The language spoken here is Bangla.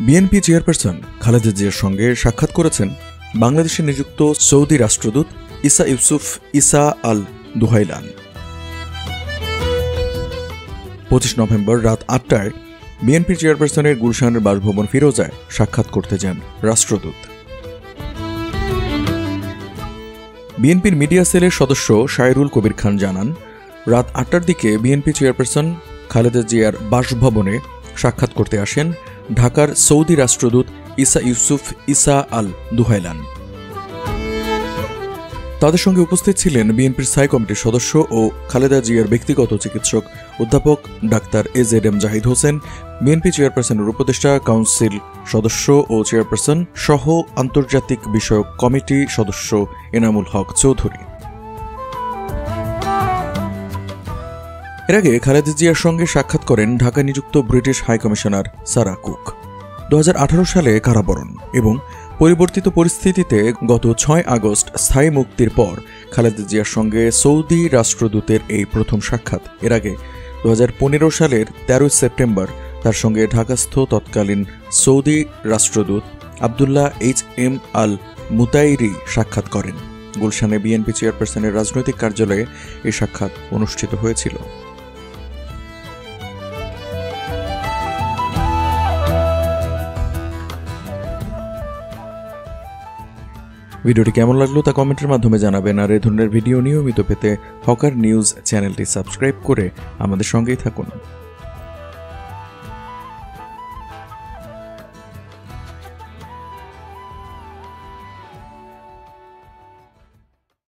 বিএনপি চেয়ারপারসন খালেদা জিয়ার সঙ্গে সাক্ষাৎ করেছেন বাংলাদেশে নিযুক্ত সৌদি রাষ্ট্রদূত ইসা ইউসুফ ইসা আল দুহাইলান। 25 নভেম্বর রাত 8টায় বিএনপি চেয়ারপারসনের গুলশানের বাসভবন ফিরোজায় সাক্ষাৎ করতে যান রাষ্ট্রদূত। বিএনপির মিডিয়া সেলের সদস্য শায়রুল কবির খান জানান, রাত 8টার দিকে বিএনপি চেয়ারপারসন খালেদা জিয়ার বাসভবনে সাক্ষাৎ করতে আসেন ঢাকার সৌদি রাষ্ট্রদূত ইসা ইউসুফ ইসা আল দুহাইলান। তাদের সঙ্গে উপস্থিত ছিলেন বিএনপির স্থায়ী কমিটির সদস্য ও খালেদা জিয়ার ব্যক্তিগত চিকিৎসক অধ্যাপক doctor AZM Zahid Hossain, BNP চেয়ারপারসনের উপদেষ্টা, কাউন্সিল সদস্য ও চেয়ারপারসন সহ আন্তর্জাতিক বিষয়ক কমিটি সদস্য এনামুল হক চৌধুরী। এর আগে খালেদা জিয়ার সঙ্গে সাক্ষাৎ করেন ঢাকা নিযুক্ত ব্রিটিশ হাইকমিশনার সারা কুক। 2018 সালে কারাবরণ এবং পরিবর্তিত পরিস্থিতিতে গত 6 আগস্ট স্থায়ী মুক্তির পর খালেদা জিয়ার সঙ্গে সৌদি রাষ্ট্রদূতের এই প্রথম সাক্ষাৎ। এর আগে 2015 সালের 13 সেপ্টেম্বর তার সঙ্গে ঢাকাস্থ তৎকালীন সৌদি রাষ্ট্রদূত আবদুল্লাহ HM আল মুতাইরি সাক্ষাৎ করেন। গুলশানে বিএনপি চেয়ারপারসনের রাজনৈতিক কার্যালয়ে এই সাক্ষাৎ অনুষ্ঠিত হয়েছিল। ভিডিওটি কেমন লাগলো তা কমেন্টের মাধ্যমে জানাবেন। আর এই ধরনের ভিডিও নিয়মিত পেতে হকার নিউজ চ্যানেলটি সাবস্ক্রাইব করে আমাদের সঙ্গেই থাকুন।